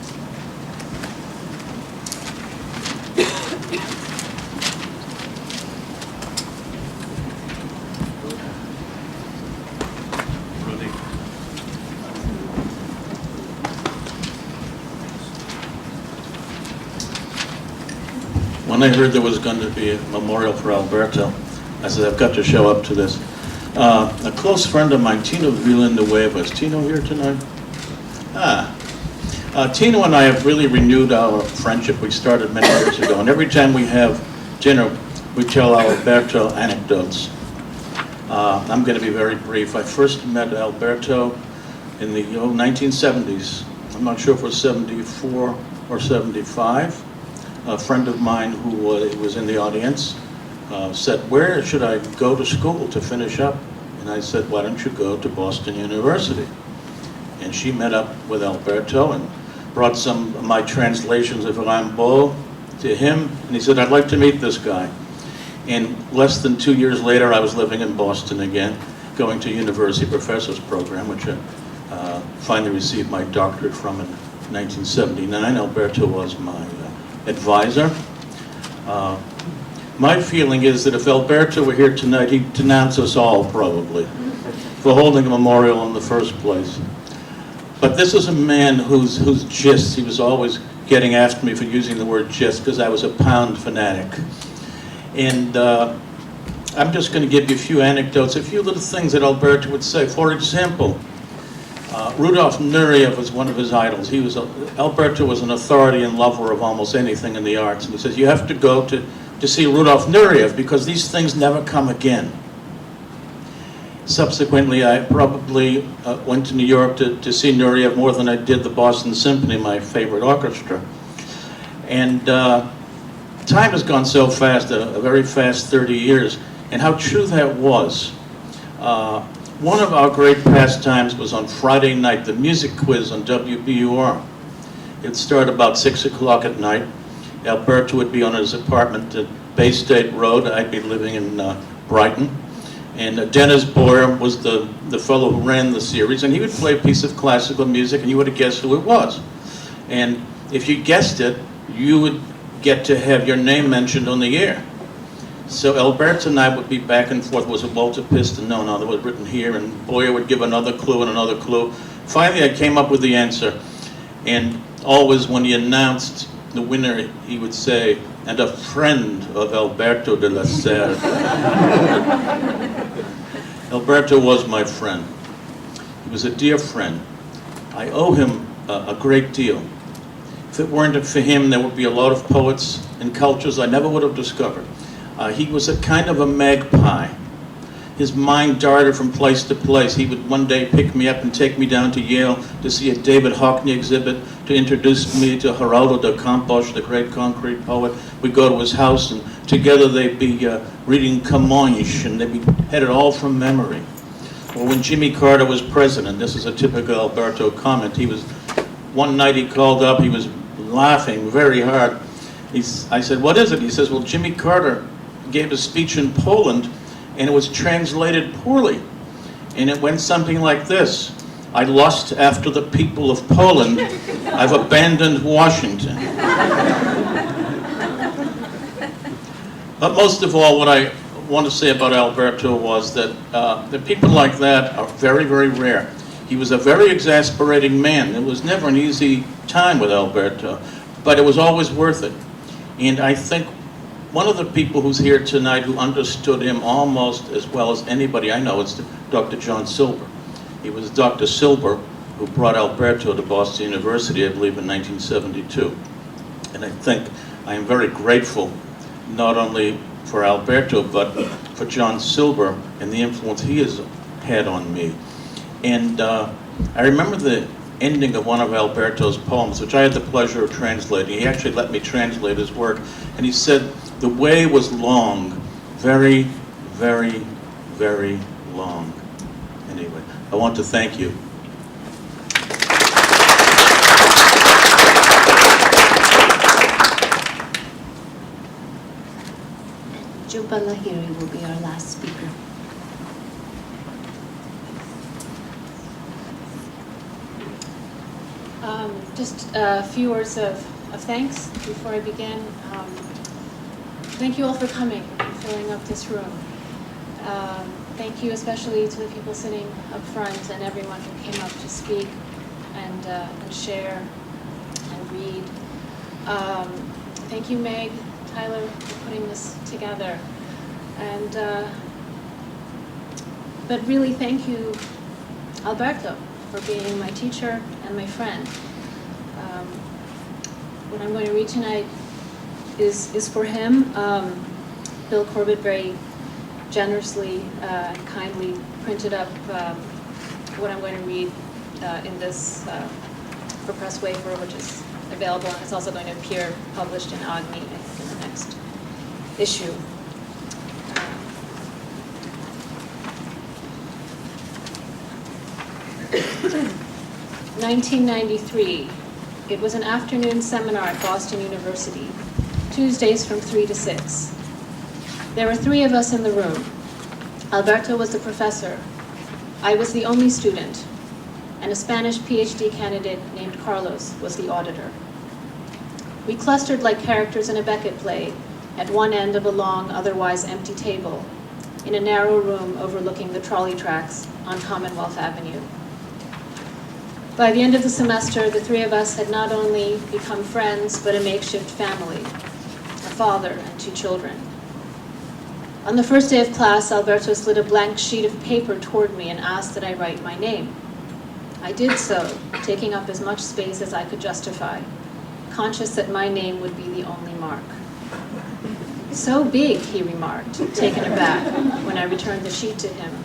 When I heard there was going to be a memorial for Alberto, I said, I've got to show up to this. A close friend of mine, Tino Villanueva, is Tino here tonight? Tino and I have really renewed our friendship. We started many years ago, and every time we have dinner, we tell Alberto anecdotes. I'm going to be very brief. I first met Alberto in the 1970s. I'm not sure if it was 74 or 75. A friend of mine who was in the audience said, where should I go to school to finish up? And I said, why don't you go to Boston University? And she met up with Alberto and brought some of my translations of Rimbaud to him. And he said, I'd like to meet this guy. And less than 2 years later, I was living in Boston again, going to University Professors Program, which I finally received my doctorate from in 1979. Alberto was my advisor. My feeling is that if Alberto were here tonight, he'd denounce us all, probably, for holding a memorial in the first place. But this is a man whose gist, he was always getting after me for using the word gist, because I was a Pound fanatic. And I'm just going to give you a few anecdotes, a few little things that Alberto would say. For example, Rudolf Nureyev was one of his idols. Alberto was an authority and lover of almost anything in the arts. And he says, you have to go to see Rudolf Nureyev because these things never come again. Subsequently, I probably went to New York to see Nureyev more than I did the Boston Symphony, my favorite orchestra. And time has gone so fast, a very fast 30 years, and how true that was. One of our great pastimes was on Friday night, the music quiz on WBUR. It'd start about 6 o'clock at night. Alberto would be on his apartment at Bay State Road. I'd be living in Brighton. And Dennis Boyer was the fellow who ran the series, and he would play a piece of classical music, and you would have guessed who it was. And if you guessed it, you would get to have your name mentioned on the air. So Alberto and I would be back and forth. Was it Walter Piston? No, that was written here. And Boyer would give another clue and another clue. Finally, I came up with the answer. And always when he announced the winner, he would say, and a friend of Alberto de Lacerda. Alberto was my friend. He was a dear friend. I owe him a great deal. If it weren't for him, there would be a lot of poets and cultures I never would have discovered. He was a kind of a magpie. His mind darted from place to place. He would one day pick me up and take me down to Yale to see a David Hockney exhibit, to introduce me to Geraldo de Campos, the great concrete poet. We'd go to his house, and together they'd be reading Camões, and they'd be had it all from memory. Or when Jimmy Carter was president, this is a typical Alberto comment. One night he called up, he was laughing very hard. I said, what is it? He says, well, Jimmy Carter gave a speech in Poland, and it was translated poorly. And it went something like this: I lust after the people of Poland. I've abandoned Washington. But most of all, what I want to say about Alberto was that the people like that are very, very rare. He was a very exasperating man. It was never an easy time with Alberto, but it was always worth it. And I think one of the people who's here tonight who understood him almost as well as anybody I know is Dr. John Silber. It was Dr. Silber who brought Alberto to Boston University, I believe, in 1972. And I think I am very grateful not only for Alberto, but for John Silber and the influence he has had on me. And I remember the ending of one of Alberto's poems, which I had the pleasure of translating. He actually let me translate his work. And he said, the way was long, very, very, very long. Anyway, I want to thank you. Jhumpa Lahiri will be our last speaker. Just a few words of thanks before I begin. Thank you all for coming and filling up this room. Thank you especially to the people sitting up front and everyone who came up to speak and share and read. Thank you, Meg, Tyler, for putting this together. But really thank you, Alberto, for being my teacher and my friend. What I'm going to read tonight is for him. Bill Corbett very generously and kindly printed up what I'm going to read in this for Press Wafer, which is available, and it's also going to appear published in Agni, I think, in the next issue. 1993. It was an afternoon seminar at Boston University, Tuesdays from 3 to 6. There were 3 of us in the room. Alberto was the professor. I was the only student, and a Spanish PhD candidate named Carlos was the auditor. We clustered like characters in a Beckett play at one end of a long, otherwise empty table in a narrow room overlooking the trolley tracks on Commonwealth Avenue. By the end of the semester, the 3 of us had not only become friends, but a makeshift family, a father and 2 children. On the first day of class, Alberto slid a blank sheet of paper toward me and asked that I write my name. I did so, taking up as much space as I could justify, conscious that my name would be the only mark. "So big," he remarked, taken aback, when I returned the sheet to him.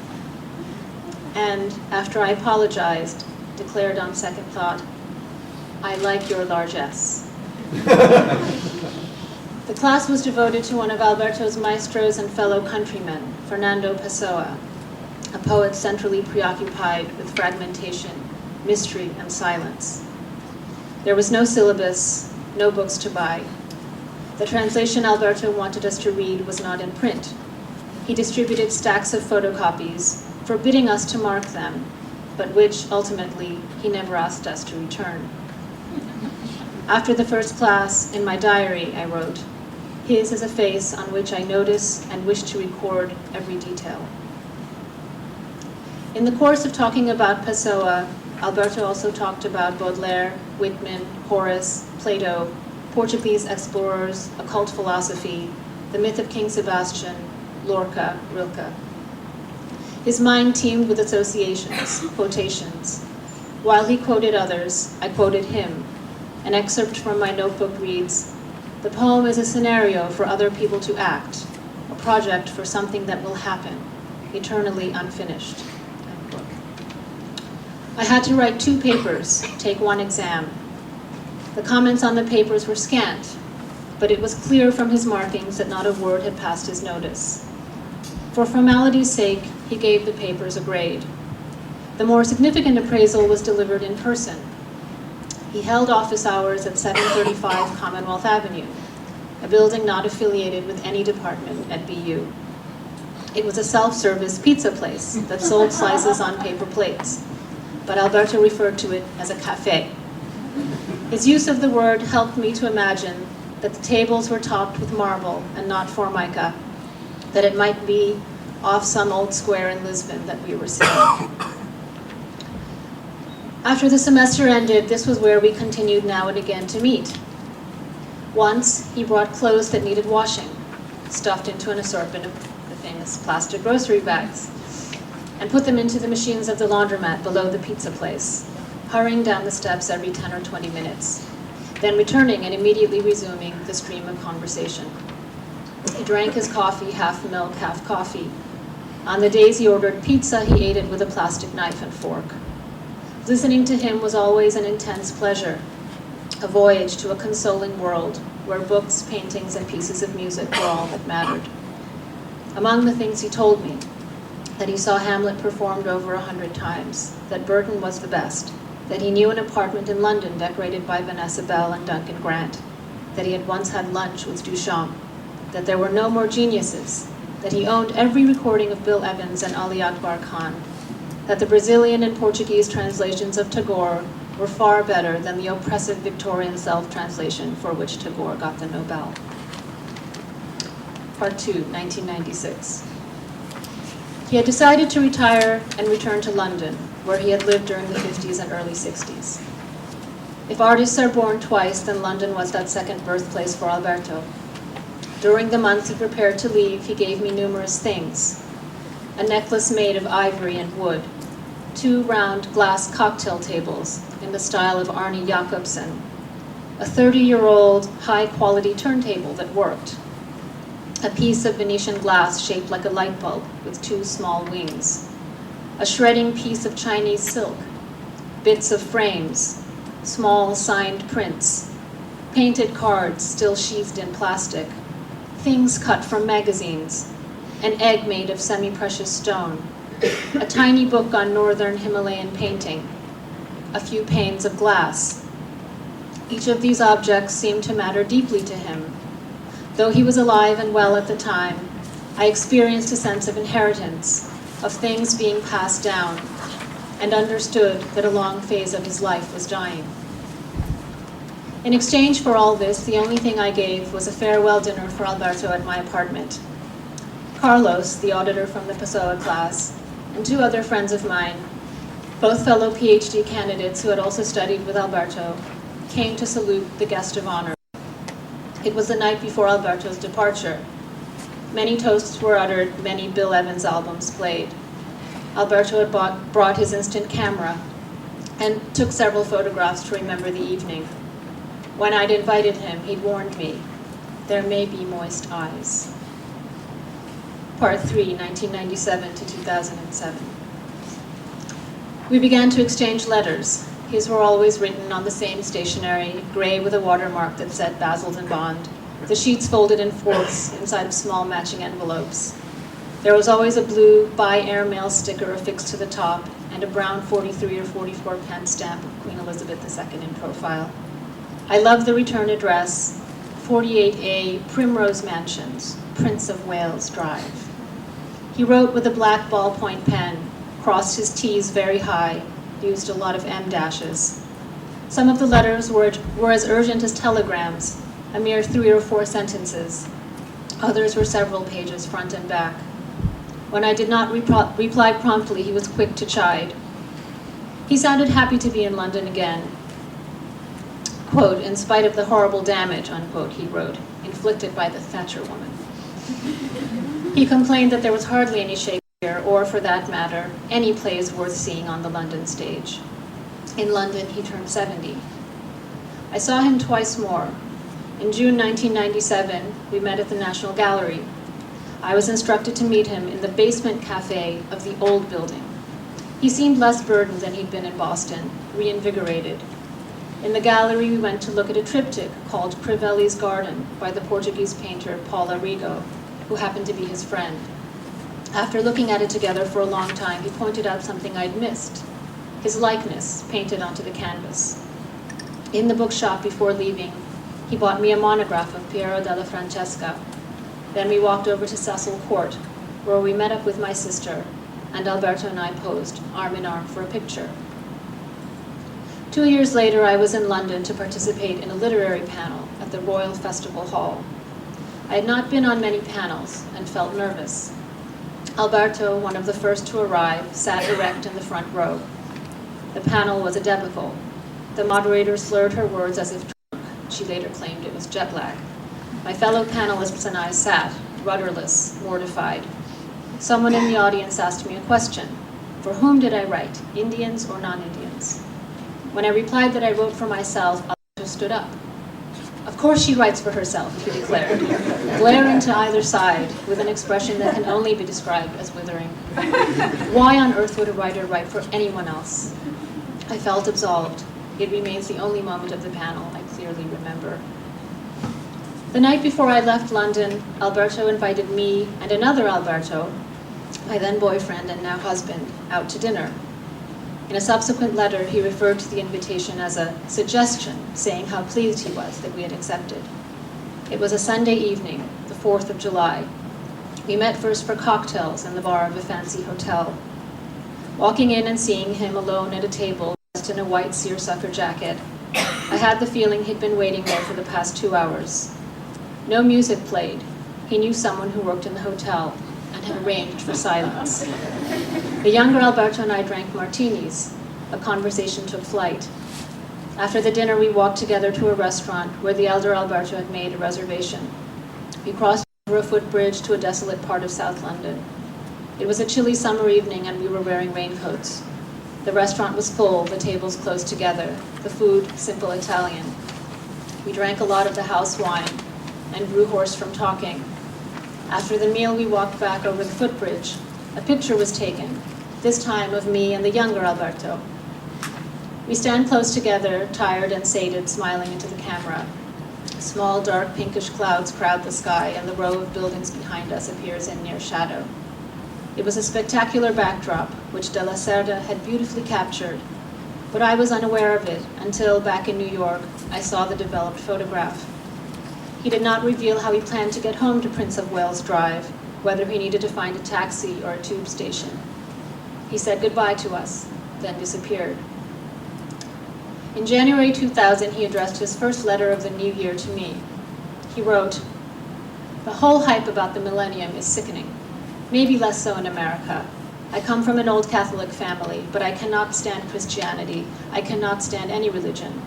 And, after I apologized, declared on second thought, "I like your largesse." The class was devoted to one of Alberto's maestros and fellow countrymen, Fernando Pessoa, a poet centrally preoccupied with fragmentation, mystery, and silence. There was no syllabus, no books to buy. The translation Alberto wanted us to read was not in print. He distributed stacks of photocopies, forbidding us to mark them, but which, ultimately, he never asked us to return. After the first class, in my diary, I wrote, "His is a face on which I notice and wish to record every detail." In the course of talking about Pessoa, Alberto also talked about Baudelaire, Whitman, Horace, Plato, Portuguese explorers, occult philosophy, the myth of King Sebastian, Lorca, Rilke. His mind teemed with associations, quotations. While he quoted others, I quoted him. An excerpt from my notebook reads, "The poem is a scenario for other people to act, a project for something that will happen, eternally unfinished." I had to write 2 papers, take 1 exam. The comments on the papers were scant, but it was clear from his markings that not a word had passed his notice. For formality's sake, he gave the papers a grade. The more significant appraisal was delivered in person. He held office hours at 735 Commonwealth Avenue, a building not affiliated with any department at BU. It was a self-service pizza place that sold slices on paper plates, but Alberto referred to it as a café. His use of the word helped me to imagine that the tables were topped with marble and not formica, that it might be off some old square in Lisbon that we were seeing. After the semester ended, this was where we continued now and again to meet. Once, he brought clothes that needed washing, stuffed into an assortment of the famous plastic grocery bags, and put them into the machines of the laundromat below the pizza place, hurrying down the steps every 10 or 20 minutes, then returning and immediately resuming the stream of conversation. He drank his coffee, half milk, half coffee. On the days he ordered pizza, he ate it with a plastic knife and fork. Listening to him was always an intense pleasure, a voyage to a consoling world where books, paintings, and pieces of music were all that mattered. Among the things he told me, that he saw Hamlet performed over 100 times, that Burton was the best, that he knew an apartment in London decorated by Vanessa Bell and Duncan Grant, that he had once had lunch with Duchamp, that there were no more geniuses, that he owned every recording of Bill Evans and Ali Akbar Khan, that the Brazilian and Portuguese translations of Tagore were far better than the oppressive Victorian self-translation for which Tagore got the Nobel. Part 2, 1996. He had decided to retire and return to London, where he had lived during the 50s and early 60s. If artists are born twice, then London was that second birthplace for Alberto. During the months he prepared to leave, he gave me numerous things. A necklace made of ivory and wood, 2 round glass cocktail tables in the style of Arne Jacobsen, a 30-year-old high-quality turntable that worked, a piece of Venetian glass shaped like a light bulb with 2 small wings, a shredding piece of Chinese silk, bits of frames, small signed prints, painted cards still sheathed in plastic, things cut from magazines, an egg made of semi-precious stone, a tiny book on northern Himalayan painting, a few panes of glass. Each of these objects seemed to matter deeply to him. Though he was alive and well at the time, I experienced a sense of inheritance, of things being passed down, and understood that a long phase of his life was dying. In exchange for all this, the only thing I gave was a farewell dinner for Alberto at my apartment. Carlos, the auditor from the Pessoa class, and 2 other friends of mine, both fellow PhD candidates who had also studied with Alberto, came to salute the guest of honor. It was the night before Alberto's departure. Many toasts were uttered, many Bill Evans albums played. Alberto had brought his instant camera, and took several photographs to remember the evening. When I'd invited him, he'd warned me, there may be moist eyes. Part 3, 1997 to 2007. We began to exchange letters. His were always written on the same stationery, gray with a watermark that said Basildon Bond, the sheets folded in fourths inside of small matching envelopes. There was always a blue by airmail sticker affixed to the top and a brown 43 or 44 pen stamp of Queen Elizabeth II in profile. I love the return address, 48A Primrose Mansions, Prince of Wales Drive. He wrote with a black ballpoint pen, crossed his T's very high, used a lot of M dashes. Some of the letters were as urgent as telegrams, a mere 3 or 4 sentences. Others were several pages front and back. When I did not reply promptly, he was quick to chide. He sounded happy to be in London again. Quote, in spite of the horrible damage, unquote, he wrote, inflicted by the Thatcher woman. He complained that there was hardly any Shakespeare, or for that matter, any plays worth seeing on the London stage. In London, he turned 70. I saw him twice more. In June 1997, we met at the National Gallery. I was instructed to meet him in the basement cafe of the old building. He seemed less burdened than he'd been in Boston, reinvigorated. In the gallery, we went to look at a triptych called Crivelli's Garden by the Portuguese painter Paula Rigo, who happened to be his friend. After looking at it together for a long time, he pointed out something I'd missed, his likeness painted onto the canvas. In the bookshop before leaving, he bought me a monograph of Piero della Francesca. Then we walked over to Cecil Court, where we met up with my sister, and Alberto and I posed arm in arm for a picture. 2 years later, I was in London to participate in a literary panel at the Royal Festival Hall. I had not been on many panels and felt nervous. Alberto, one of the first to arrive, sat erect in the front row. The panel was a debacle. The moderator slurred her words as if drunk. She later claimed it was jet lag. My fellow panelists and I sat, rudderless, mortified. Someone in the audience asked me a question. For whom did I write, Indians or non-Indians? When I replied that I wrote for myself, Alberto stood up. Of course she writes for herself, he declared, glaring to either side with an expression that can only be described as withering. Why on earth would a writer write for anyone else? I felt absolved. It remains the only moment of the panel I clearly remember. The night before I left London, Alberto invited me and another Alberto, my then boyfriend and now husband, out to dinner. In a subsequent letter, he referred to the invitation as a suggestion, saying how pleased he was that we had accepted. It was a Sunday evening, the 4th of July. We met first for cocktails in the bar of a fancy hotel. Walking in and seeing him alone at a table, dressed in a white seersucker jacket, I had the feeling he'd been waiting there for the past 2 hours. No music played. He knew someone who worked in the hotel and had arranged for silence. The younger Alberto and I drank martinis. A conversation took flight. After the dinner, we walked together to a restaurant where the elder Alberto had made a reservation. We crossed over a footbridge to a desolate part of South London. It was a chilly summer evening and we were wearing raincoats. The restaurant was full, the tables close together, the food simple Italian. We drank a lot of the house wine and grew hoarse from talking. After the meal, we walked back over the footbridge. A picture was taken, this time of me and the younger Alberto. We stand close together, tired and sated, smiling into the camera. Small, dark, pinkish clouds crowd the sky, and the row of buildings behind us appears in near shadow. It was a spectacular backdrop, which de Lacerda had beautifully captured, but I was unaware of it until, back in New York, I saw the developed photograph. He did not reveal how he planned to get home to Prince of Wales Drive, whether he needed to find a taxi or a tube station. He said goodbye to us, then disappeared. In January 2000, he addressed his first letter of the new year to me. He wrote, "The whole hype about the millennium is sickening, maybe less so in America. I come from an old Catholic family, but I cannot stand Christianity. I cannot stand any religion.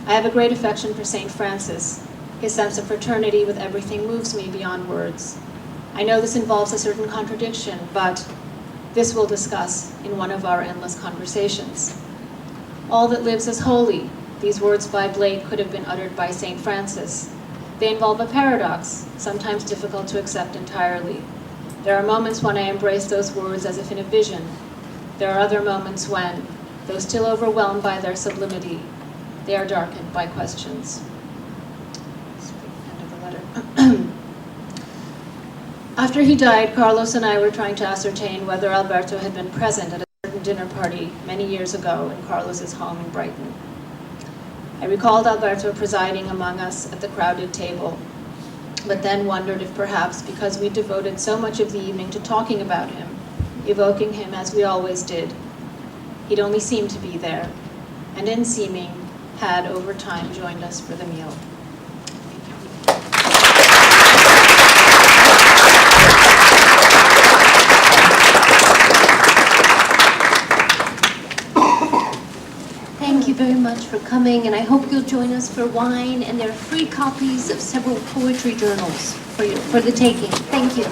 I have a great affection for St. Francis. His sense of fraternity with everything moves me beyond words. I know this involves a certain contradiction, but this we'll discuss in one of our endless conversations." All that lives is holy. These words by Blake could have been uttered by St. Francis. They involve a paradox, sometimes difficult to accept entirely. There are moments when I embrace those words as if in a vision. There are other moments when, though still overwhelmed by their sublimity, they are darkened by questions. End of the letter. After he died, Carlos and I were trying to ascertain whether Alberto had been present at a certain dinner party many years ago in Carlos's home in Brighton. I recalled Alberto presiding among us at the crowded table, but then wondered if perhaps because we devoted so much of the evening to talking about him, evoking him as we always did, he'd only seemed to be there, and in seeming, had over time joined us for the meal. Thank you very much for coming, and I hope you'll join us for wine, and there are free copies of several poetry journals for the taking. Thank you.